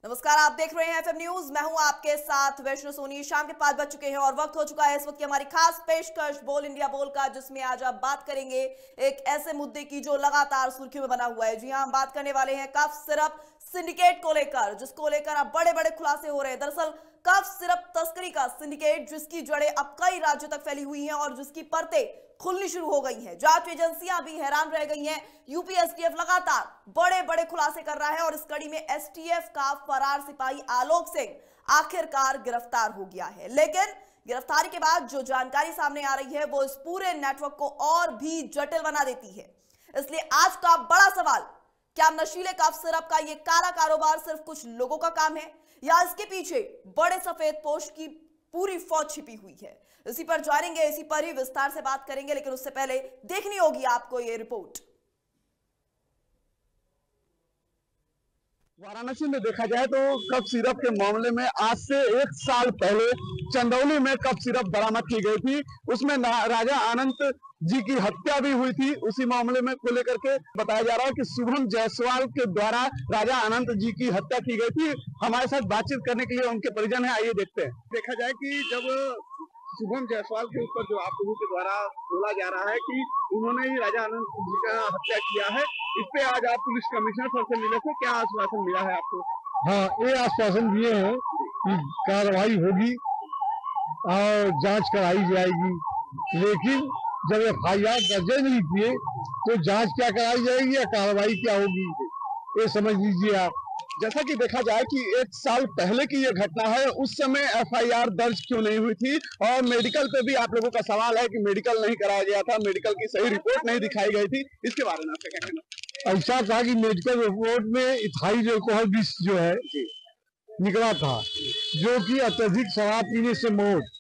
नमस्कार, आप देख रहे हैं एफएम न्यूज। मैं हूं आपके साथ वैष्णो सोनी। शाम के 5 बज चुके हैं और वक्त हो चुका है इस वक्त की हमारी खास पेशकश बोल इंडिया बोल का, जिसमें आज आप बात करेंगे एक ऐसे मुद्दे की जो लगातार सुर्खियों में बना हुआ है। जी हां, हम बात करने वाले हैं कफ सिरप सिंडिकेट को लेकर, जिसको लेकर अब बड़े बड़े खुलासे हो रहे हैं। दरअसल कफ सिरप तस्करी का सिंडिकेट, जिसकी जड़ें अब कई राज्यों तक फैली हुई हैं और जिसकी परतें खुलनी शुरू हो गई हैं। जांच एजेंसियां भी हैरान रह गई हैं। यूपी एसटीएफ लगातार बड़े बड़े खुलासे कर रहा है और इस कड़ी में एसटीएफ का फरार सिपाही आलोक सिंह आखिरकार गिरफ्तार हो गया है। लेकिन गिरफ्तारी के बाद जो जानकारी सामने आ रही है वो इस पूरे नेटवर्क को और भी जटिल बना देती है। इसलिए आज का बड़ा सवाल, क्या नशीले कफ सिरप का ये काला कारोबार सिर्फ कुछ लोगों का काम है या इसके पीछे बड़े सफेद पोश की पूरी फौज छिपी हुई है? इसी पर जानेंगे, इसी पर ही विस्तार से बात करेंगे। लेकिन उससे पहले देखनी होगी आपको ये रिपोर्ट। वाराणसी में देखा जाए तो कफ सिरप के मामले में आज से 1 साल पहले चंदौली में कफ सिरप बरामद की गई थी। उसमें राजा अनंत जी की हत्या भी हुई थी। उसी मामले में को लेकर के बताया जा रहा है कि शुभम जायसवाल के द्वारा राजा अनंत जी की हत्या की गई थी। हमारे साथ बातचीत करने के लिए उनके परिजन है, आइए देखते हैं। देखा जाए कि जब शुभम जायसवाल के ऊपर जो आप लोगों के द्वारा बोला जा रहा है कि उन्होंने ही राजा अनंत जी का हत्या किया है, इस पे आज आप पुलिस कमिश्नर सर से मिले थे, क्या आश्वासन मिला है आपको? हाँ, ये आश्वासन दिए हैं कि कार्रवाई होगी और जांच कराई जाएगी, लेकिन जब FIR दर्ज नहीं किए तो जांच क्या कराई जाएगी या कार्रवाई क्या होगी, ये समझ लीजिए आप। जैसा कि देखा जाए कि 1 साल पहले की ये घटना है, उस समय FIR दर्ज क्यों नहीं हुई थी? और मेडिकल पे भी आप लोगों का सवाल है कि मेडिकल नहीं कराया गया था, मेडिकल की सही रिपोर्ट नहीं दिखाई गई थी, इसके बारे में आपका क्या कहना? ऐसा था कि मेडिकल रिपोर्ट में इथाइल अल्कोहल विष जो है निकला था, जो कि अत्यधिक शराब पीने से मौत,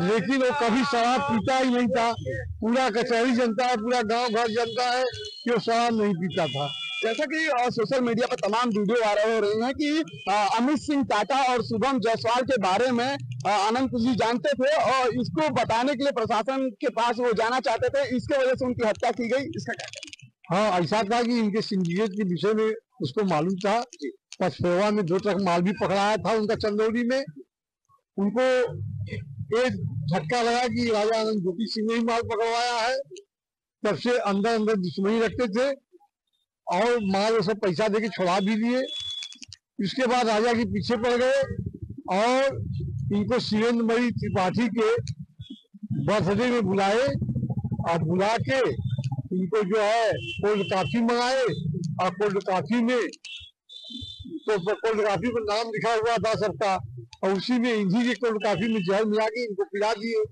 लेकिन वो कभी शराब पीता ही नहीं था। पूरा कचहरी जनता है, पूरा गांव घर जनता है कि वो शराब नहीं पीता था। जैसा कि सोशल मीडिया पर तमाम वीडियो वायरल हो रही हैं कि अमित सिंह टाटा और शुभम जायसवाल के बारे में अनंत जी जानते थे और इसको बताने के लिए प्रशासन के पास वो जाना चाहते थे, इसके वजह से उनकी हत्या की गई, इसका क्या कहना? हाँ, ऐसा था कि इनके सिंडिकेट के विषय में उसको मालूम था। पचपेवा में 2 ट्रक माल भी पकड़ाया था उनका चंदौली में। उनको एक झटका लगा कि राजा आनंद ज्योति सिंह ने ही माल पकड़वाया है। तब से अंदर अंदर दुश्मनी रखते थे और माल वो सब पैसा देके छुड़ा भी दिए। इसके बाद राजा के पीछे पड़ गए और इनको सुरेंद्र मणि त्रिपाठी के बर्थडे में बुलाए और बुला के इनको जो है कोल्ड कॉफी मंगाए और कोल्ड कॉफी में तो कोल्ड कॉफी पर नाम लिखा हुआ था सबका और उसी में इन्हीं के कोल्ड कॉफी में जहर मिला के इनको पिला दिए।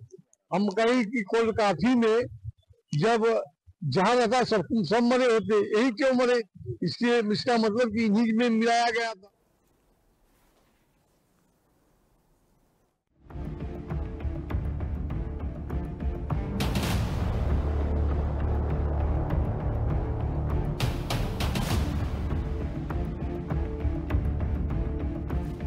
हम कहें कि कोल्ड कॉफी में जब जहाँ रहता सब मरे होते, यही क्यों मरे? इसका मतलब कि इन्हीं में मिलाया गया था।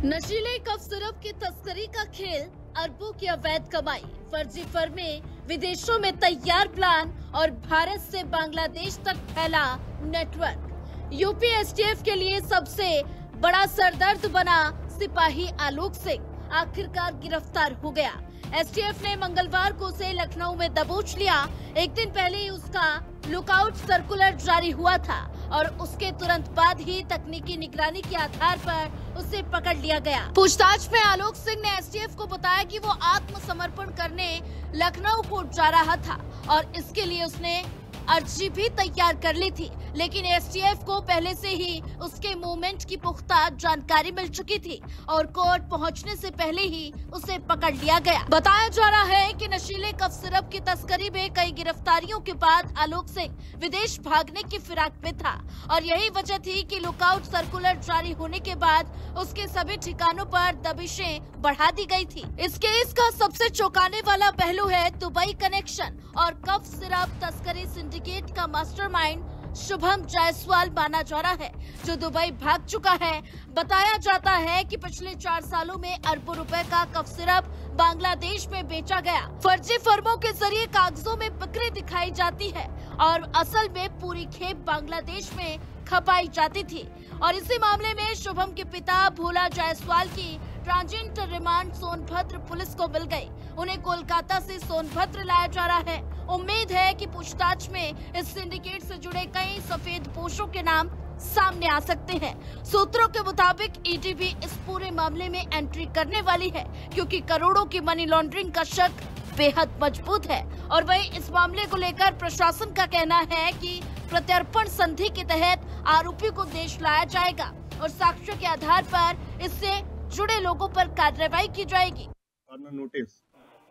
नशीले कफ सिरप की तस्करी का खेल, अरबों की अवैध कमाई, फर्जी फर्में, विदेशों में तैयार प्लान और भारत से बांग्लादेश तक फैला नेटवर्क। यूपी एसटीएफ के लिए सबसे बड़ा सरदर्द बना सिपाही आलोक सिंह आखिरकार गिरफ्तार हो गया। एसटीएफ ने मंगलवार को उसे लखनऊ में दबोच लिया। एक दिन पहले ही उसका लुकआउट सर्कुलर जारी हुआ था और उसके तुरंत बाद ही तकनीकी निगरानी के आधार पर उसे पकड़ लिया गया। पूछताछ में आलोक सिंह ने एसटीएफ को बताया कि वो आत्मसमर्पण करने लखनऊ कोर्ट जा रहा था और इसके लिए उसने अर्जी भी तैयार कर ली थी, लेकिन एसटीएफ को पहले से ही उसके मूवमेंट की पुख्ता जानकारी मिल चुकी थी और कोर्ट पहुंचने से पहले ही उसे पकड़ लिया गया। बताया जा रहा है कि नशीले कफ सिरप की तस्करी में कई गिरफ्तारियों के बाद आलोक सिंह विदेश भागने की फिराक में था और यही वजह थी कि लुकआउट सर्कुलर जारी होने के बाद उसके सभी ठिकानों पर दबिशें बढ़ा दी गई थी। इस केस का सबसे चौंकाने वाला पहलू है दुबई कनेक्शन और कफ सिरप तस्करी सिंडिकेट का मास्टरमाइंड शुभम जायसवाल माना जा रहा है, जो दुबई भाग चुका है। बताया जाता है कि पिछले 4 सालों में अरबों रुपए का कफ सिरप बांग्लादेश में बेचा गया। फर्जी फर्मों के जरिए कागजों में बिक्री दिखाई जाती है और असल में पूरी खेप बांग्लादेश में खपाई जाती थी। और इसी मामले में शुभम के पिता भोला जायसवाल की ट्रांजिट रिमांड सोनभद्र पुलिस को मिल गई। उन्हें कोलकाता से सोनभद्र लाया जा रहा है। उम्मीद है कि पूछताछ में इस सिंडिकेट से जुड़े कई सफेद पोशों के नाम सामने आ सकते हैं। सूत्रों के मुताबिक ईडी भी इस पूरे मामले में एंट्री करने वाली है, क्योंकि करोड़ों की मनी लॉन्ड्रिंग का शक बेहद मजबूत है। और वहीं इस मामले को लेकर प्रशासन का कहना है कि प्रत्यर्पण संधि के तहत आरोपी को देश लाया जाएगा और साक्ष्यों के आधार पर इससे जुड़े लोगों पर कार्रवाई की जाएगी। नोटिस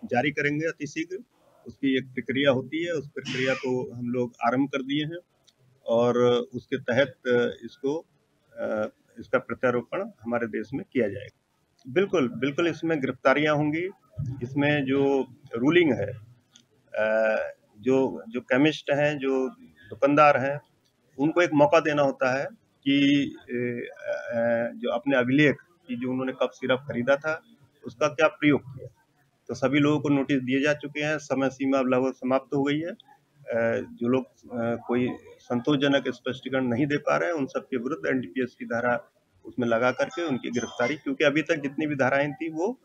जारी करेंगे अति शीघ्र। उसकी एक प्रक्रिया होती है, उस प्रक्रिया को हम लोग आरंभ कर दिए हैं और उसके तहत इसका प्रत्यारोपण हमारे देश में किया जाएगा। बिल्कुल बिल्कुल इसमें गिरफ्तारियां होंगी। इसमें जो रूलिंग है, जो केमिस्ट हैं, जो दुकानदार हैं, उनको एक मौका देना होता है कि जो अपने अभिलेख कि जो उन्होंने कफ सिरप खरीदा था उसका क्या प्रयोग किया। तो सभी लोगों को नोटिस दिए जा चुके हैं। समय सीमा लगभग समाप्त हो गई है। जो लोग कोई संतोषजनक स्पष्टीकरण नहीं दे पा रहे हैं उन सबके विरुद्ध एनडीपीएस की धारा उसमें लगा करके उनकी गिरफ्तारी, क्योंकि अभी तक जितनी भी धाराएं थी वो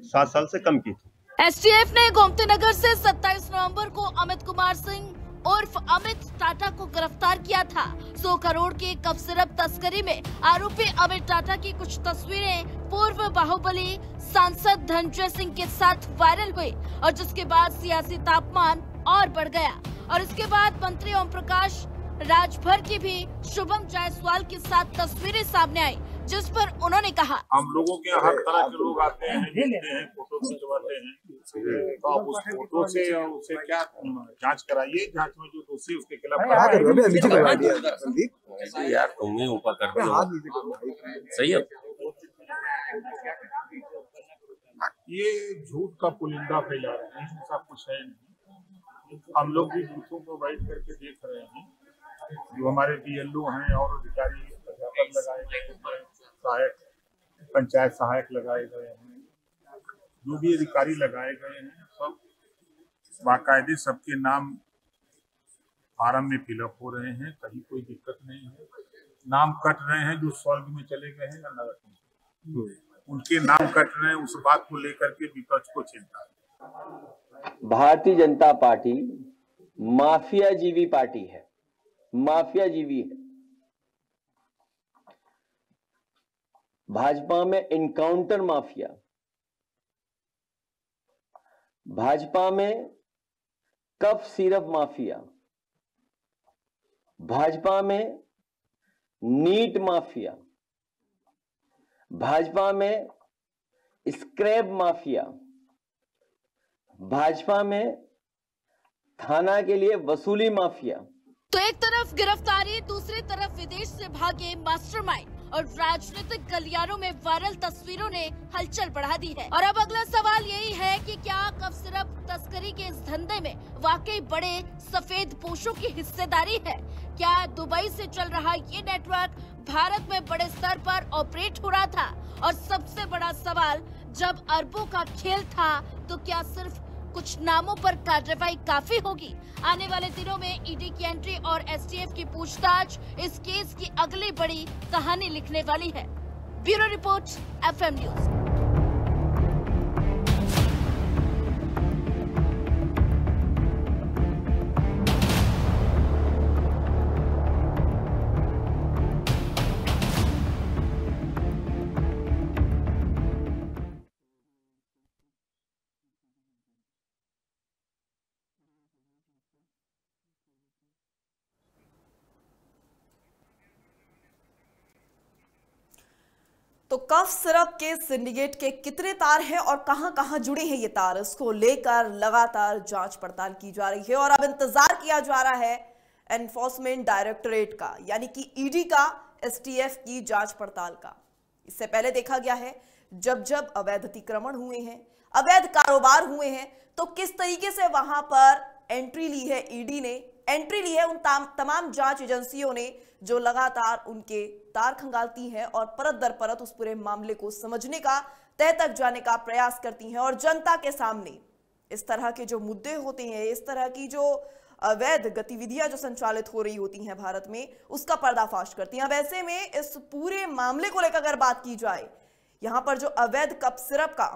7 साल से कम की थी। एसटीएफ ने गोमती नगर से 27 नवंबर को अमित कुमार सिंह उर्फ अमित टाटा को गिरफ्तार किया था। 100 करोड़ के कफ सिरप तस्करी में आरोपी अमित टाटा की कुछ तस्वीरें पूर्व बाहुबली सांसद धनंजय सिंह के साथ वायरल हुई और जिसके बाद सियासी तापमान और बढ़ गया। और इसके बाद मंत्री ओम प्रकाश राजभर की भी शुभम जायसवाल के साथ तस्वीरें सामने आई, जिस पर उन्होंने कहा, हम लोगों के यहाँ हर तरह के लोग आते हैं, मिलते हैं, फोटो खिंचवाते हैं, तो आप उस फोटो से उससे क्या जांच कराइए। जांच में जो दोषी उसके खिलाफ यार तुमने ऊपर कर दिया, सही है। ये झूठ का पुलिंदा फैला रहे हैं, ऐसा कुछ है नहीं। हम लोग भी दूसरों को बैठ करके देख रहे हैं। जो हमारे बीएलओ हैं और अधिकारी अध्यापक लगाए गए हैं, सहायक पंचायत सहायक लगाए गए हैं, जो भी अधिकारी लगाए गए हैं, सब बाकायदे सबके नाम फार्म में फिलअप हो रहे हैं। कहीं कोई दिक्कत नहीं है। नाम कट रहे हैं जो स्वर्ग में चले गए हैं या नरक में, उनके नाम कट रहे हैं। उस बात को लेकर के विपक्ष को चिंता है। भारतीय जनता पार्टी माफिया जीवी पार्टी है, माफिया जीवी है। भाजपा में इनकाउंटर माफिया, भाजपा में कफ सिरप माफिया, भाजपा में नीट माफिया, भाजपा में स्क्रैप माफिया, भाजपा में थाना के लिए वसूली माफिया। तो एक तरफ गिरफ्तारी, दूसरी तरफ विदेश से भागे मास्टरमाइंड और राजनीतिक गलियारों में वायरल तस्वीरों ने हलचल बढ़ा दी है। और अब अगला सवाल यही है कि क्या कफ सिरप तस्करी के इस धंधे में वाकई बड़े सफेद पोशों की हिस्सेदारी है? क्या दुबई से चल रहा ये नेटवर्क भारत में बड़े स्तर पर ऑपरेट हो रहा था? और सबसे बड़ा सवाल, जब अरबों का खेल था तो क्या सिर्फ कुछ नामों पर कार्रवाई काफी होगी? आने वाले दिनों में ईडी की एंट्री और एसटीएफ की पूछताछ इस केस की अगली बड़ी कहानी लिखने वाली है। Bureau report, FM news. तो कफ सिरप के सिंडिकेट के कितने तार हैं और कहां-कहां जुड़े हैं ये तार, इसको लेकर लगातार जांच पड़ताल की जा रही है। और अब इंतजार किया जा रहा है एनफोर्समेंट डायरेक्टरेट का, यानी कि ईडी का, एसटीएफ की जांच पड़ताल का। इससे पहले देखा गया है जब जब अवैध अतिक्रमण हुए हैं, अवैध कारोबार हुए हैं, तो किस तरीके से वहां पर एंट्री ली है ईडी ने, एंट्री ली है उन तमाम जांच एजेंसियों ने जो लगातार उनके तार खंगालती हैं और परत दर परत उस पूरे मामले को समझने का, तह तक जाने का प्रयास करती हैं। और जनता के सामने इस तरह के जो मुद्दे होते हैं, इस तरह की जो अवैध गतिविधियां जो संचालित हो रही होती हैं भारत में, उसका पर्दाफाश करती हैं। अब ऐसे में इस पूरे मामले को लेकर अगर बात की जाए, यहां पर जो अवैध कप सिरप का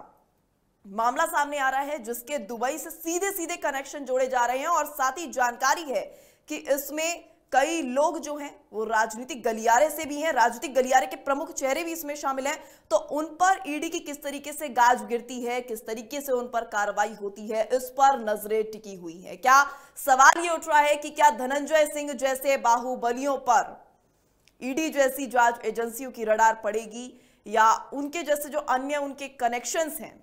मामला सामने आ रहा है, जिसके दुबई से सीधे सीधे कनेक्शन जोड़े जा रहे हैं, और साथ ही जानकारी है कि इसमें कई लोग जो हैं वो राजनीतिक गलियारे से भी हैं, राजनीतिक गलियारे के प्रमुख चेहरे भी इसमें शामिल हैं। तो उन पर ईडी की किस तरीके से गाज गिरती है, किस तरीके से उन पर कार्रवाई होती है, इस पर नजरें टिकी हुई है। क्या सवाल ये उठ रहा है कि क्या धनंजय सिंह जैसे बाहुबलियों पर ईडी जैसी जांच एजेंसियों की रडार पड़ेगी, या उनके जैसे जो अन्य उनके कनेक्शंस हैं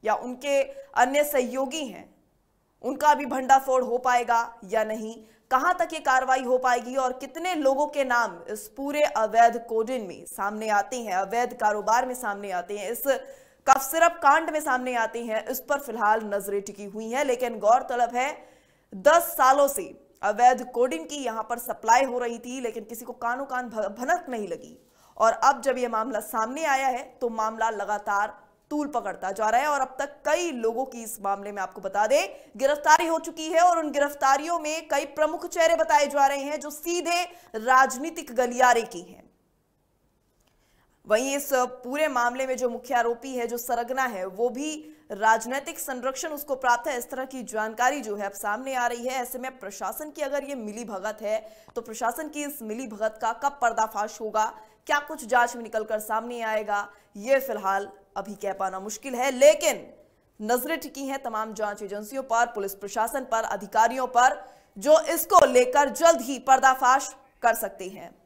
या उनके अन्य सहयोगी हैं, उनका भी भंडाफोड़ हो पाएगा या नहीं? कहां तक ये कार्रवाई हो पाएगी और कितने लोगों के नाम इस पूरे अवैध कोडिन में सामने आते हैं, अवैध कारोबार में सामने आते हैं, इस कफ सिरप कांड में सामने आते हैं, इस पर फिलहाल नजरें टिकी हुई हैं। लेकिन गौरतलब है 10 सालों से अवैध कोडिन की यहां पर सप्लाई हो रही थी, लेकिन किसी को कानो कान भनक नहीं लगी। और अब जब यह मामला सामने आया है तो मामला लगातार तूल पकड़ता जा रहा है, और अब तक कई लोगों की इस मामले में आपको बता दें गिरफ्तारी हो चुकी है, और उन गिरफ्तारियों में कई प्रमुख चेहरे बताए जा रहे हैं जो सीधे राजनीतिक गलियारे की हैं। वहीं इस पूरे मामले में जो मुख्य आरोपी है, जो सरगना है, वो भी राजनीतिक संरक्षण उसको प्राप्त है, इस तरह की जानकारी जो है अब सामने आ रही है। ऐसे में प्रशासन की अगर ये मिली भगत है तो प्रशासन की इस मिली भगत का कब पर्दाफाश होगा, क्या कुछ जांच में निकलकर सामने आएगा, ये फिलहाल अभी कह पाना मुश्किल है। लेकिन नजरें टिकी हैं तमाम जांच एजेंसियों पर, पुलिस प्रशासन पर, अधिकारियों पर, जो इसको लेकर जल्द ही पर्दाफाश कर सकते हैं।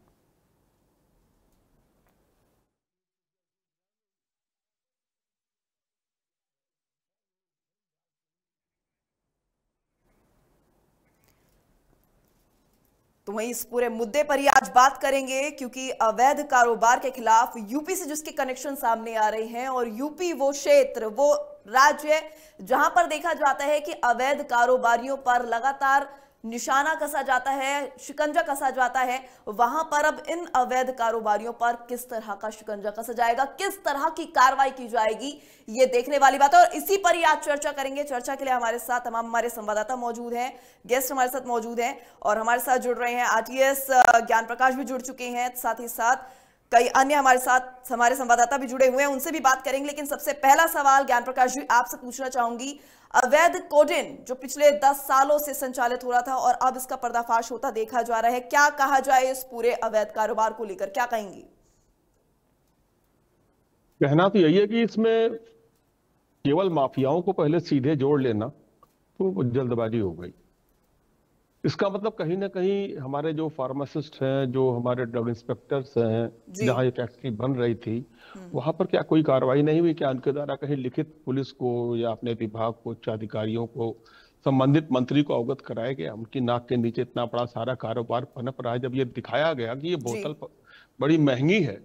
तो वहीं इस पूरे मुद्दे पर ही आज बात करेंगे, क्योंकि अवैध कारोबार के खिलाफ यूपी से जिसके कनेक्शन सामने आ रहे हैं, और यूपी वो क्षेत्र, वो राज्य जहां पर देखा जाता है कि अवैध कारोबारियों पर लगातार निशाना कसा जाता है, शिकंजा कसा जाता है, वहां पर अब इन अवैध कारोबारियों पर किस तरह का शिकंजा कसा जाएगा, किस तरह की कार्रवाई की जाएगी, ये देखने वाली बात है। और इसी पर ही आज चर्चा करेंगे। चर्चा के लिए हमारे साथ तमाम हमारे संवाददाता मौजूद हैं, गेस्ट हमारे साथ मौजूद हैं, और हमारे साथ जुड़ रहे हैं आरटीएस ज्ञान प्रकाश भी जुड़ चुके हैं, साथ ही साथ कई अन्य हमारे साथ हमारे संवाददाता भी जुड़े हुए हैं, उनसे भी बात करेंगे। लेकिन सबसे पहला सवाल ज्ञान प्रकाश जी आपसे पूछना चाहूंगी, अवैध कोडिन जो पिछले 10 सालों से संचालित हो रहा था और अब इसका पर्दाफाश होता देखा जा रहा है, क्या कहा जाए इस पूरे अवैध कारोबार को लेकर, क्या कहेंगे? कहना तो यही है कि इसमें केवल माफियाओं को पहले सीधे जोड़ लेना तो जल्दबाजी हो गई। इसका मतलब कहीं ना कहीं हमारे जो फार्मासिस्ट हैं, जो हमारे ड्रग इंस्पेक्टर्स हैं, जहां ये फैक्ट्री बन रही थी, वहां पर क्या कोई कार्रवाई नहीं हुई? क्या उनके द्वारा कहीं लिखित पुलिस को या अपने विभाग को, उच्च अधिकारियों को, संबंधित मंत्री को अवगत कराया गया? उनकी नाक के नीचे इतना बड़ा सारा कारोबार पनप रहा है। जब ये दिखाया गया कि ये बोतल बड़ी महंगी है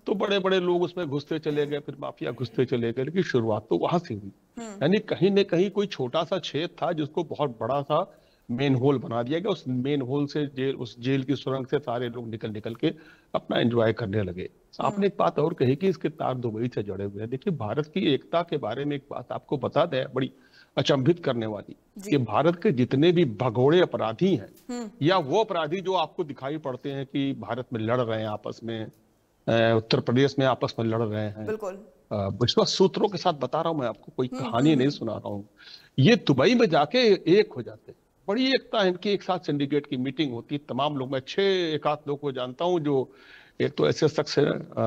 तो बड़े बड़े लोग उसमें घुसते चले गए, फिर माफिया घुसते चले गए, लेकिन शुरुआत तो वहां से हुई। यानी कहीं न कहीं कोई छोटा सा छेद था जिसको बहुत बड़ा सा मेन होल बना दिया गया। उस मेन होल से उस जेल की सुरंग से सारे लोग निकल के अपना एंजॉय करने लगे। आपने एक बात और कही कि इसके तार दुबई से जुड़े हुए हैं। देखिए, भारत की एकता के बारे में एक बात आपको बता दें, बड़ी अचंभित करने वाली, कि भारत के जितने भी भगोड़े अपराधी हैं या वो अपराधी जो आपको दिखाई पड़ते हैं कि भारत में लड़ रहे हैं आपस में, उत्तर प्रदेश में आपस में लड़ रहे हैं, बिल्कुल विश्वास सूत्रों के साथ बता रहा हूं मैं आपको, कोई कहानी नहीं सुना रहा हूं, ये दुबई में जाके एक हो जाते हैं। बड़ी एकता है इनकी, एक साथ सिंडिकेट की मीटिंग होती है, तमाम लोग, मैं 6-1 लोग को जानता हूं, जो एक तो ऐसे शख्स है,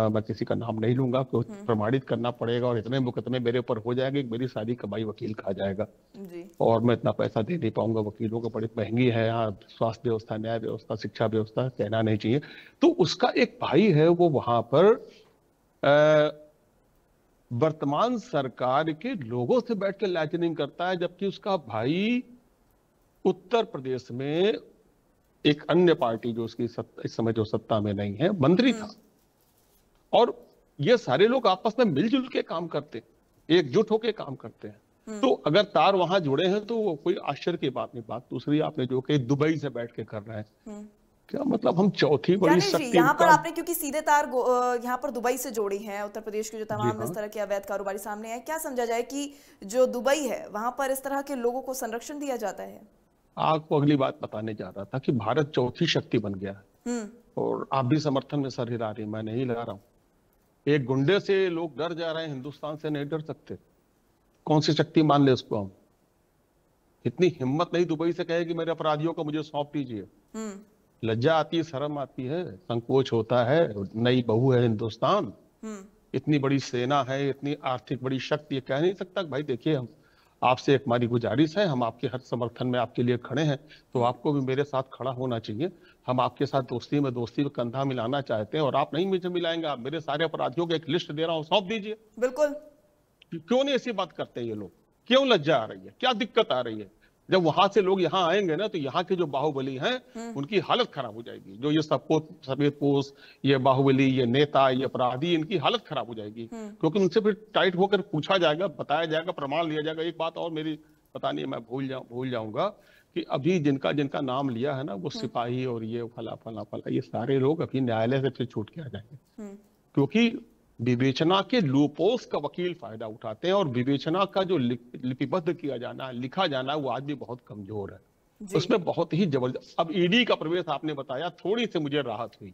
मैं किसी का नाम नहीं लूंगा, प्रमाणित करना पड़ेगा और इतने मुकदमे मेरे ऊपर हो जाएंगे, मेरी सारी कमाई वकील खा जाएगा जी। और मैं इतना पैसा दे नहीं पाऊंगा, वकीलों को बड़ी महंगी है यहाँ, स्वास्थ्य व्यवस्था, न्याय व्यवस्था, शिक्षा व्यवस्था, कहना नहीं चाहिए। तो उसका एक भाई है, वो वहां पर वर्तमान सरकार के लोगों से बैठ के लैचनिंग करता है, जबकि उसका भाई उत्तर प्रदेश में एक अन्य पार्टी जो उसकी इस समय जो सत्ता में नहीं है, मंत्री था। और ये सारे लोग आपस में मिलजुल के काम करते हैं, एकजुट होकर काम करते हैं। तो अगर तार वहां जुड़े हैं तो वो कोई आश्चर्य की बात नहीं। बात दूसरी आपने जो कि दुबई से बैठ के कर रहे हैं, क्या मतलब हम चौथी बड़ी शक्ति, यहाँ पर आपने क्योंकि सीधे तार यहाँ पर दुबई से जोड़ी हैं, उत्तर प्रदेश के जो तमाम इस तरह के अवैध कारोबारी सामने है, क्या समझा जाए कि जो दुबई है वहां पर इस तरह के लोगों को संरक्षण दिया जाता है? आपको अगली बात बताने जा रहा था कि भारत चौथी शक्ति बन गया है और आप भी समर्थन में सर हिला रही, मैं नहीं लगा रहा हूँ। एक गुंडे से लोग डर जा रहे हैं, हिंदुस्तान से नहीं डर सकते। कौन सी शक्ति मान ले उसको हम? इतनी हिम्मत नहीं दुबई से कहे कि मेरे अपराधियों को मुझे सौंप दीजिए। लज्जा आती है, शर्म आती है, संकोच होता है। नई बहू है हिंदुस्तान, इतनी बड़ी सेना है, इतनी आर्थिक बड़ी शक्ति, ये कह नहीं सकता भाई देखिए हम आपसे एक हमारी गुजारिश है, हम आपके हर समर्थन में आपके लिए खड़े हैं, तो आपको भी मेरे साथ खड़ा होना चाहिए। हम आपके साथ दोस्ती में कंधा मिलाना चाहते हैं और आप नहीं मुझे मिलाएंगे। आप मेरे सारे अपराधियों को एक लिस्ट दे रहा हूँ, सौंप दीजिए। बिल्कुल। क्यों नहीं ऐसी बात करते हैं ये लोग? क्यों लज्जा आ रही है? क्या दिक्कत आ रही है? जब वहां से लोग यहाँ आएंगे ना, तो यहाँ के जो बाहुबली हैं उनकी हालत खराब हो जाएगी। जो ये सफेद पोश, ये बाहुबली, ये नेता, ये अपराधी, इनकी हालत खराब हो जाएगी, क्योंकि उनसे फिर टाइट होकर पूछा जाएगा, बताया जाएगा, प्रमाण लिया जाएगा। एक बात और मेरी पता नहीं, मैं भूल जाऊंगा कि अभी जिनका नाम लिया है ना, वो सिपाही और ये फला फला फला, ये सारे लोग अभी न्यायालय से फिर छूट के आ जाएंगे, क्योंकि विवेचना के लूपोस का वकील फायदा उठाते हैं और विवेचना का जो लिपिबद्ध किया जाना है, लिखा जाना है, वो आज भी बहुत कमजोर है। उसमें बहुत ही जबरदस्त। अब ईडी का प्रवेश आपने बताया, थोड़ी सी मुझे राहत हुई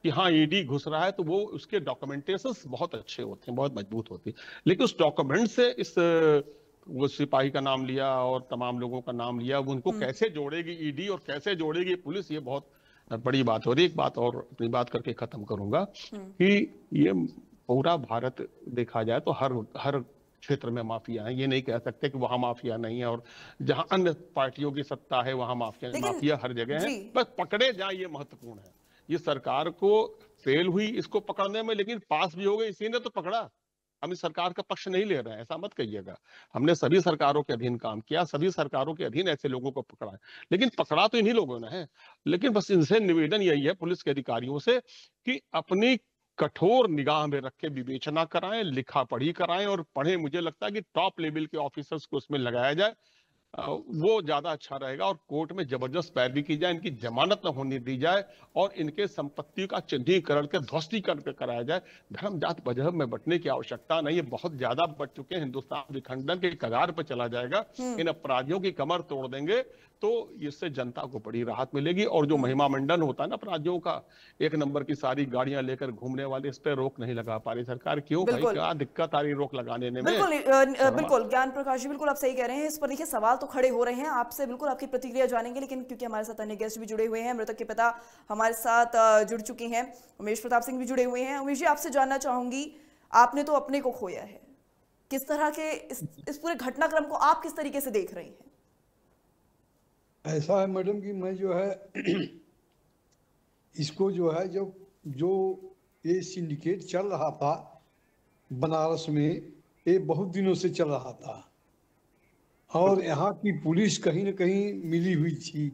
कि हाँ ईडी घुस रहा है, तो वो उसके डॉक्यूमेंटेशंस बहुत अच्छे होते हैं, बहुत मजबूत होती है। लेकिन उस डॉक्यूमेंट से इस वो सिपाही का नाम लिया और तमाम लोगों का नाम लिया, उनको कैसे जोड़ेगी ईडी और कैसे जोड़ेगी पुलिस, ये बहुत बड़ी बात हो रही है। एक बात और अपनी बात करके खत्म करूंगा कि ये पूरा भारत देखा जाए तो हर क्षेत्र में माफिया है। ये नहीं कह सकते कि वहां माफिया नहीं है, और जहां अन्य पार्टियों की सत्ता है वहां माफिया हर जगह है। बस पकड़े जाए, ये महत्वपूर्ण है। ये सरकार को फेल हुई इसको पकड़ने में, लेकिन पास भी हो गई, इसी ने तो पकड़ा। हम इस सरकार का पक्ष नहीं ले रहे हैं, ऐसा मत कहिएगा। हमने सभी सरकारों के अधीन काम किया, सभी सरकारों के अधीन ऐसे लोगों को पकड़ा है, लेकिन पकड़ा तो इन्हीं लोगों ने है। लेकिन बस इनसे निवेदन यही है पुलिस के अधिकारियों से कि अपनी कठोर निगाह में रख के विवेचना कराएं, लिखा पढ़ी कराएं, और पढ़े। मुझे लगता है कि टॉप लेवल के ऑफिसर्स को उसमें लगाया जाए, वो ज्यादा अच्छा रहेगा। और कोर्ट में जबरदस्त पैरवी की जाए, इनकी जमानत न होने दी जाए और इनके संपत्ति का चिन्हीकरण के ध्वस्तीकरण कराया जाए। धर्म जात मजहब में बंटने की आवश्यकता नहीं है, बहुत ज्यादा बट चुके हैं। हिंदुस्तान विखंडन के कगार पर चला जाएगा। इन अपराधियों की कमर तोड़ देंगे तो इससे जनता को बड़ी राहत मिलेगी। और जो महिमा मंडन होता है ना अपराधियों का, एक नंबर की सारी गाड़ियां लेकर घूमने वाले, इस पर रोक नहीं लगा पा रही सरकार। क्यों भाई, क्या दिक्कत आ रही रोक लगाने में? बिल्कुल ज्ञान प्रकाश जी, बिल्कुल आप सही कह रहे हैं। इस पर देखिए सवाल तो खड़े हो रहे हैं, आपसे बिल्कुल आपकी प्रतिक्रिया जानेंगे, लेकिन क्योंकि हमारे साथ अन्य गेस्ट भी जुड़े हुए हैं, मृतक के पिता हमारे साथ जुड़ चुके हैं, उमेश प्रताप सिंह भी जुड़े हुए हैं। उमेश जी, आपसे जानना चाहूंगी, आपने तो अपने को खोया है, किस तरह के इस पूरे घटनाक्रम को आप किस तरीके से देख रही हैं? ऐसा है मैडम कि मैं जो है इसको जो है जो ये सिंडिकेट चल रहा था बनारस में, ये बहुत दिनों से चल रहा था और यहाँ की पुलिस कहीं न कहीं मिली हुई थी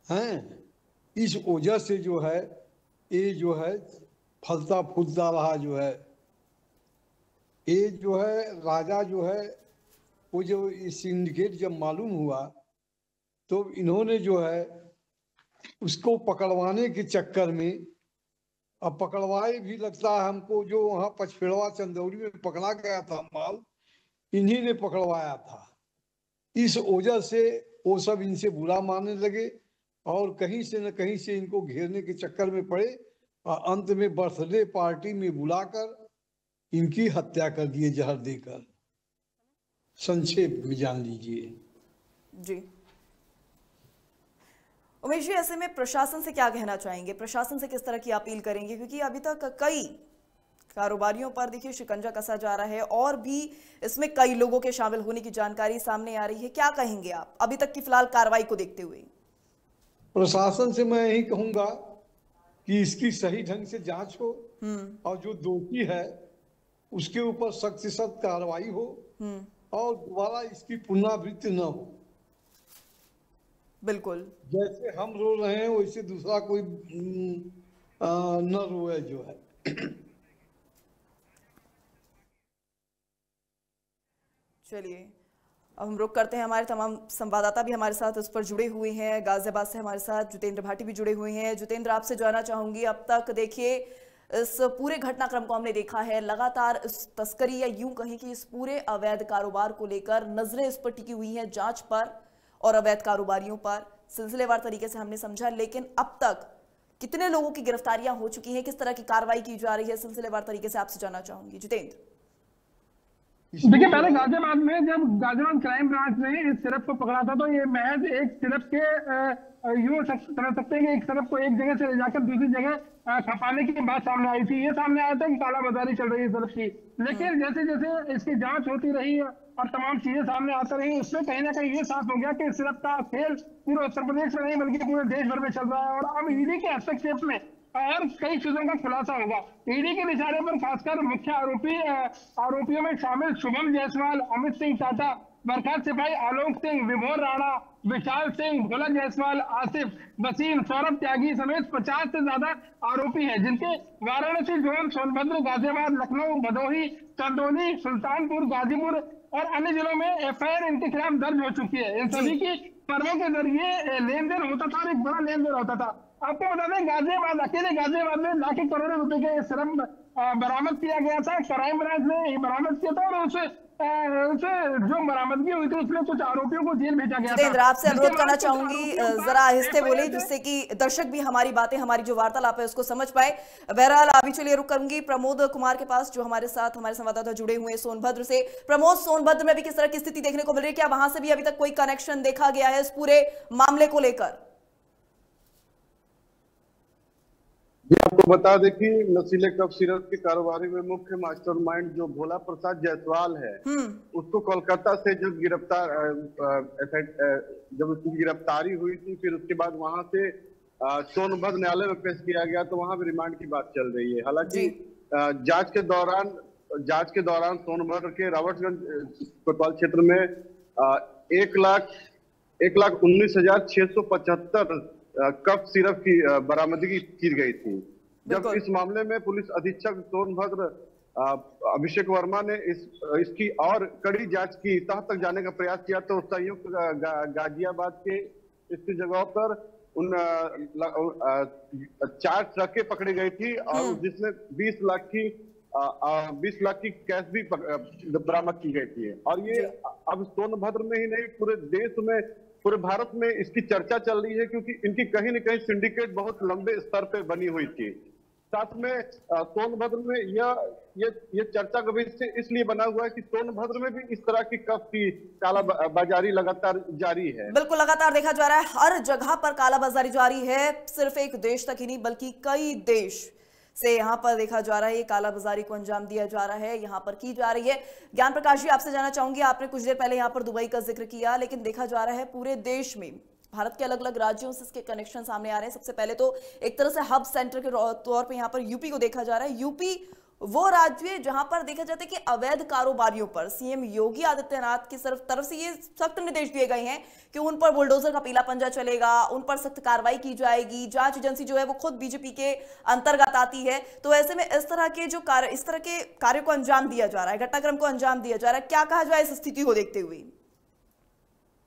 हैं। इस वजह से जो है ये जो है फलता फूलता रहा। जो है ये जो है राजा जो है वो जो सिंडिकेट जब मालूम हुआ तो इन्होंने जो है उसको पकड़वाने के चक्कर में, अब पकड़वाए भी लगता है हमको, जो वहाँ पचपेड़वा चंदौली में पकड़ा गया था माल, इन्हीं ने पकड़वाया था। इस वजह से वो सब इनसे बुरा मानने लगे और कहीं से न कहीं से इनको घेरने के चक्कर में पड़े और अंत में बर्थडे पार्टी में बुलाकर इनकी हत्या कर दिए जहर देकर। संक्षेप में जान लीजिए जी। उमेश जी, ऐसे में प्रशासन से क्या कहना चाहेंगे? प्रशासन से किस तरह की अपील करेंगे? क्योंकि अभी तक कई कारोबारियों पर देखिए शिकंजा कसा जा रहा है और भी इसमें कई लोगों के शामिल होने की जानकारी सामने आ रही है। क्या कहेंगे आप अभी तक की फिलहाल कार्रवाई को देखते हुए? प्रशासन से मैं यही कहूंगा कि इसकी सही ढंग से जांच हो और जो दोषी है उसके ऊपर सख्त से सख्त कार्रवाई हो और दोबारा इसकी पुनरावृत्ति न हो। बिल्कुल, जैसे हम रो रहे हैं वैसे दूसरा कोई न रोए जो है। चलिए अब हम रुक करते हैं। हमारे तमाम संवाददाता भी हमारे साथ इस पर जुड़े हुए हैं। गाजियाबाद से हमारे साथ जितेंद्र भाटी भी जुड़े हुए हैं। जितेंद्र, आपसे जानना चाहूंगी, अब तक देखिए इस पूरे घटनाक्रम को हमने देखा है, लगातार इस तस्करी या यूं कहें कि इस पूरे अवैध कारोबार को लेकर नजरें इस पर टिकी हुई हैं, जांच पर, और अवैध कारोबारियों पर सिलसिलेवार तरीके से हमने समझा, लेकिन अब तक कितने लोगों की गिरफ्तारियां हो चुकी हैं, किस तरह की कार्रवाई की जा रही है, सिलसिलेवार तरीके से आपसे जानना चाहूंगी जितेंद्र। देखिए, पहले गाजियाबाद में जब गाजियाबाद क्राइम ब्रांच ने इस सिरप को पकड़ा था तो ये महज एक सिरप के यूं समझ सकते हैं कि एक सिरप को एक जगह से ले जाकर दूसरी जगह खपाने की बात सामने आई थी। ये सामने आया था कि कालाबाजारी चल रही है सिरप की, लेकिन जैसे जैसे इसकी जांच होती रही और तमाम चीजें सामने आती रही, उसमें कहीं ना कहीं ये साफ हो गया कि सिरप का खेल पूरे उत्तर प्रदेश में नहीं बल्कि पूरे देश भर में चल रहा है। और अब ईडी के हस्तक्षेप में और कई चीजों का खुलासा होगा। ईडी के निशाने पर खासकर मुख्य आरोपियों में शामिल शुभम जायसवाल, अमित सिंह टाटा, बरखास्त सिपाही आलोक सिंह, विभोर राणा, विशाल सिंह, भोला जायसवाल, आसिफ, वसीम, सौरभ त्यागी समेत 50 से ज्यादा आरोपी हैं, जिनके वाराणसी, जोन, सोनभद्र, गाजियाबाद, लखनऊ, भदोही, चंदौली, सुल्तानपुर, गाजीपुर और अन्य जिलों में एफआईआर इनके खिलाफ दर्ज हो चुकी है। इन सभी की फर्मों के जरिए लेन देन होता था और एक बड़ा लेन देन होता था। आपको बता दें, गाजियाबाद, अकेले गाजियाबाद में लाखों करोड़ों रुपए के सिरप बरामद किया गया था। क्राइम ब्रांच ने बरामद किया था और उसे जो बरामदगी हुई थी उसमें कुछ आरोपियों को जेल भेजा गया जितेंद्र, आपसे अनुरोध करना चाहूंगी जरा आहिस्ते बोले, जिससे कि दर्शक भी हमारी बातें, हमारी जो वार्तालाप है उसको समझ पाए। बहरहाल अभी चलिए रुक करूंगी प्रमोद कुमार के पास, जो हमारे साथ हमारे संवाददाता जुड़े हुए हैं सोनभद्र से। प्रमोद, सोनभद्र में भी किस तरह की स्थिति देखने को मिल रही है? क्या वहां से भी अभी तक कोई कनेक्शन देखा गया है इस पूरे मामले को लेकर? आपको बता दें कि नशीले कफ सिरप के कारोबारी में मुख्य मास्टरमाइंड जो भोला प्रसाद जायसवाल है, उसको कोलकाता से जब उसकी गिरफ्तारी हुई थी, फिर उसके बाद वहां से सोनभद्र न्यायालय में पेश किया गया, तो वहां भी रिमांड की बात चल रही है। हालांकि जांच के दौरान सोनभद्र के रावटगंज कोतवाल क्षेत्र में 1,19,675 कफ सिरप की बरामदगी की गई थी। जब इस मामले में पुलिस अधीक्षक सोनभद्र अभिषेक वर्मा ने इसकी और कड़ी जांच की तह तक जाने का प्रयास किया, तो संयुक्त गाजियाबाद के स्थित जगहों पर उन 4 ट्रकें पकड़ी गई थी और जिसमें 20 लाख की कैश भी बरामद की गई थी। और ये अब सोनभद्र में ही नहीं, पूरे देश में, पूरे भारत में इसकी चर्चा चल रही है, क्योंकि इनकी कहीं न कहीं सिंडिकेट बहुत लंबे स्तर पे बनी हुई थी। साथ में सोनभद्र में यह चर्चा कभी इसलिए बना हुआ है कि सोनभद्र में भी इस तरह की कफ की कालाबाजारी लगातार जारी है। बिल्कुल, लगातार देखा जा रहा है, हर जगह पर कालाबाजारी जारी है। सिर्फ एक देश तक ही नहीं बल्कि कई देश से यहाँ पर देखा जा रहा है, ये कालाबाजारी को अंजाम दिया जा रहा है, यहाँ पर की जा रही है। ज्ञान प्रकाश जी, आपसे जानना चाहूंगी, आपने कुछ देर पहले यहाँ पर दुबई का जिक्र किया, लेकिन देखा जा रहा है पूरे देश में भारत के अलग अलग राज्यों से इसके कनेक्शन सामने आ रहे हैं। सबसे पहले तो एक तरह से हब सेंटर के तौर पे यहाँ पर यूपी को देखा जा रहा है। यूपी वो राज्य है जहां पर देखा जाता है कि अवैध कारोबारियों पर सीएम योगी आदित्यनाथ की तरफ से ये सख्त निर्देश दिए गए हैं कि उन पर बुलडोजर का पीला पंजा चलेगा, उन पर सख्त कार्रवाई की जाएगी। जांच एजेंसी जो है वो खुद बीजेपी के अंतर्गत आती है। तो ऐसे में इस तरह के कार्य को अंजाम दिया जा रहा है, घटनाक्रम को अंजाम दिया जा रहा है, क्या कहा जाए इस स्थिति को देखते हुए?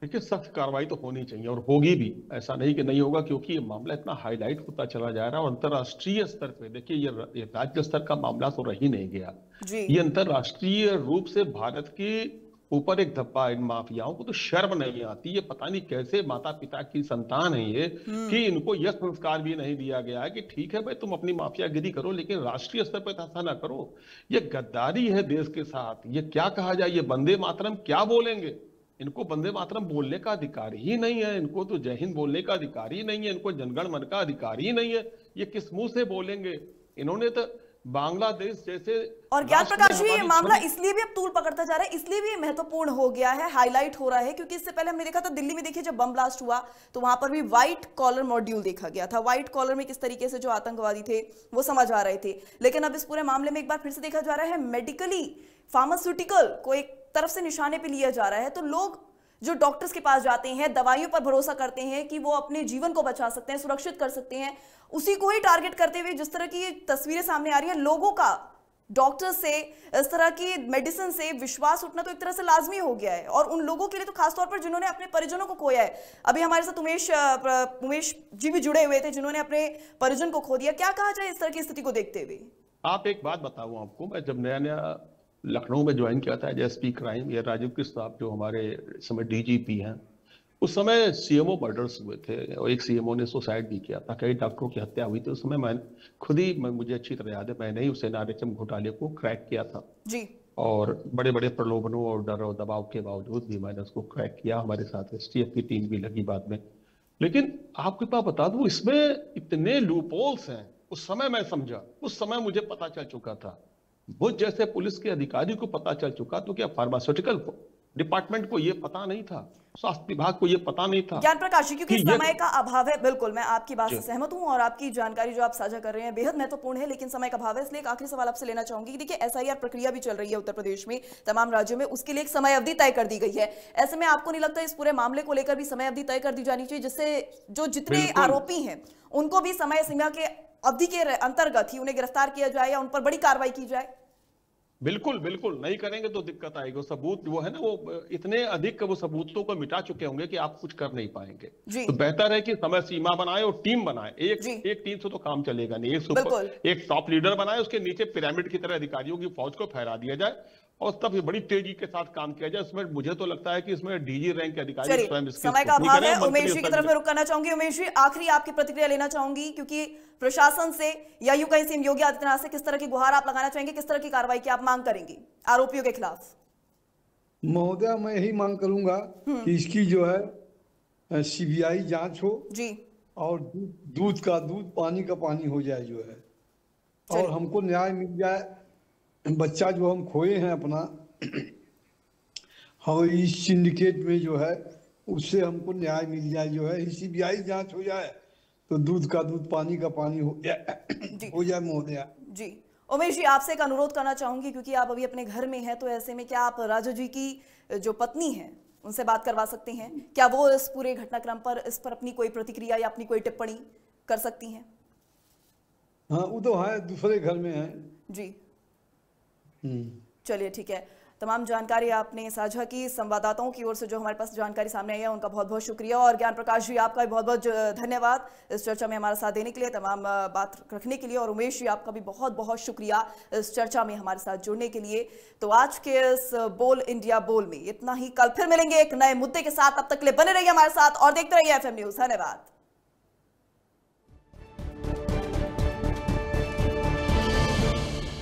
देखिए, सख्त कार्रवाई तो होनी चाहिए और होगी भी, ऐसा नहीं कि नहीं होगा, क्योंकि ये मामला इतना हाईलाइट होता चला जा रहा है और अंतर्राष्ट्रीय स्तर पे देखिए ये राज्य स्तर का मामला तो रह ही नहीं गया, ये अंतर्राष्ट्रीय रूप से भारत के ऊपर एक धब्बा। इन माफियाओं को तो शर्म नहीं आती, ये पता नहीं कैसे माता पिता की संतान है ये कि इनको यह संस्कार भी नहीं दिया गया है कि ठीक है भाई तुम अपनी माफियागिरी करो लेकिन राष्ट्रीय स्तर पर ऐसा ना करो। ये गद्दारी है देश के साथ। ये क्या कहा जाए, ये वंदे मातरम क्या बोलेंगे? इनको वंदे मातरम बोलने का अधिकार ही नहीं है, इनको तो जय हिंद बोलने का अधिकार ही नहीं है, इनको जनगण मन का अधिकार ही नहीं है। ये किस मुंह से बोलेंगे? इन्होंने तो बांग्लादेश जैसे। और ज्ञान प्रकाश जी, ये मामला इसलिए भी अब तूल पकड़ता जा रहा है, इसलिए भी महत्वपूर्ण हो गया है, हाईलाइट हो रहा है, क्योंकि इससे पहले हमने देखा था दिल्ली में, देखिए जब बम ब्लास्ट हुआ तो वहां पर भी व्हाइट कॉलर मॉड्यूल देखा गया था। व्हाइट कॉलर में किस तरीके से जो आतंकवादी थे वो समझ आ रहे थे। लेकिन अब इस पूरे मामले में एक बार फिर से देखा जा रहा है मेडिकली फार्मास्यूटिकल को एक तरफ से निशाने पे लिया जा रहा है। तो लोग जो डॉक्टर्स के पास जाते हैं, दवाइयों पर भरोसा करते हैं कि वो अपने जीवन को बचा सकते हैं, सुरक्षित कर सकते हैं, उसी को ही टारगेट करते हुए जिस तरह की तस्वीरें सामने आ रही हैं, लोगों का डॉक्टर से, इस तरह की मेडिसिन से विश्वास उठना तो एक तरह से लाजमी हो गया है। और उन लोगों के लिए तो खासतौर पर जिन्होंने अपने परिजनों को खोया है। अभी हमारे साथ उमेश जी भी जुड़े हुए थे जिन्होंने अपने परिजन को खो दिया। क्या कहा जाए इस तरह की स्थिति को देखते हुए? आप एक बात बताऊं आपको, मैं जब नया लखनऊ में ज्वाइन किया था एसपी क्राइम, या राजीव कृष्ण साहब जो हमारे समय डीजीपी हैं, उस समय सीएमओ मर्डर्स हुए थे और एक सीएमओ ने सुसाइड भी किया था, कई डॉक्टरों की हत्या हुई थी। उस समय मुझे अच्छी तरह याद है, मैंने ही उस एनआरएचएम घोटाले को क्रैक किया था जी। और बड़े बड़े प्रलोभनों और डर और दबाव के बावजूद भी मैंने उसको क्रैक किया। हमारे साथ एसटीएफ की टीम भी लगी बाद में। लेकिन आपके पास बता दूं, इसमें इतने लूपहोल्स हैं। उस समय मैं समझा, उस समय मुझे पता चल चुका था, मुझ जैसे पुलिस के अधिकारी को पता चल चुका, तो क्या फार्मास्यूटिकल डिपार्टमेंट को ये पता नहीं था, स्वास्थ्य विभाग को ये पता नहीं था? ज्ञान प्रकाश जी, क्योंकि समय का अभाव है, बिल्कुल मैं आपकी बात से सहमत हूं और आपकी जानकारी जो आप साझा कर रहे हैं बेहद महत्वपूर्ण है, लेकिन समय का अभाव है, इसलिए एक आखिरी सवाल आपसे लेना चाहूंगी कि देखिए एसआईआर प्रक्रिया भी चल रही है उत्तर प्रदेश में, तमाम राज्यों में, उसके लिए एक समय अवधि तय कर दी गई है। ऐसे में आपको नहीं लगता इस पूरे मामले को लेकर भी समय अवधि तय कर दी जानी चाहिए, जिससे जो जितने आरोपी हैं उनको भी समय सीमा के अवधि के अंतर्गत ही उन्हें गिरफ्तार किया जाए या उन पर बड़ी कार्रवाई की जाए? बिल्कुल बिल्कुल, नहीं करेंगे तो दिक्कत आएगी। सबूत वो है ना, वो इतने अधिक वो सबूतों को मिटा चुके होंगे कि आप कुछ कर नहीं पाएंगे। तो बेहतर है कि समय सीमा बनाए और टीम बनाए। एक टीम से तो काम चलेगा नहीं। एक टॉप लीडर बनाए, उसके नीचे पिरामिड की तरह अधिकारियों की फौज को फहरा दिया जाए और तब बड़ी तेजी के साथ काम किया जाए। इसमें मुझे तो लगता है कि इसमें डीजी रैंक के अधिकारी स्वयं इसकी समय का अभाव है। उमेश जी की तरफ में रुक करना चाहूंगी। उमेश जी, आखिरी आपकी प्रतिक्रिया लेना चाहूंगी, क्योंकि प्रशासन से या यूं कहीं सीएम योगी आदित्यनाथ से किस तरह की गुहार आप लगाना चाहेंगे, किस तरह की कार्रवाई की आप मांग करेंगे आरोपियों के खिलाफ? महोदय, मैं यही मांग करूंगा कि इसकी जो है सीबीआई जांच हो जी, और दूध का दूध पानी का पानी हो जाए जो है, और हमको न्याय मिल जाए। बच्चा जो हम खोए हैं अपना, हम इस सिंडिकेट में जो है उससे हमको न्याय मिल जाए जो है, सीबीआई जांच हो जाए तो दूध का दूध पानी का पानी हो जाए महोदया जी। उमेश जी, आपसे एक अनुरोध करना चाहूंगी, क्योंकि आप अभी अपने घर में हैं, तो ऐसे में क्या आप राजू जी की जो पत्नी है उनसे बात करवा सकते हैं? क्या वो इस पूरे घटनाक्रम पर अपनी कोई प्रतिक्रिया या अपनी कोई टिप्पणी कर सकती हैं? हाँ, वो तो है, दूसरे घर में है जी। चलिए ठीक है, तमाम जानकारी आपने साझा की। संवाददाताओं की ओर से जो हमारे पास जानकारी सामने आई है उनका बहुत बहुत शुक्रिया, और ज्ञान प्रकाश जी आपका भी बहुत बहुत धन्यवाद इस चर्चा में हमारा साथ देने के लिए, तमाम बात रखने के लिए, और उमेश जी आपका भी बहुत बहुत शुक्रिया इस चर्चा में हमारे साथ जुड़ने के लिए। तो आज के इस बोल इंडिया बोल में इतना ही। कल फिर मिलेंगे एक नए मुद्दे के साथ, तब तक के लिए बने रहिए हमारे साथ और देखते रहिए FM न्यूज़। धन्यवाद।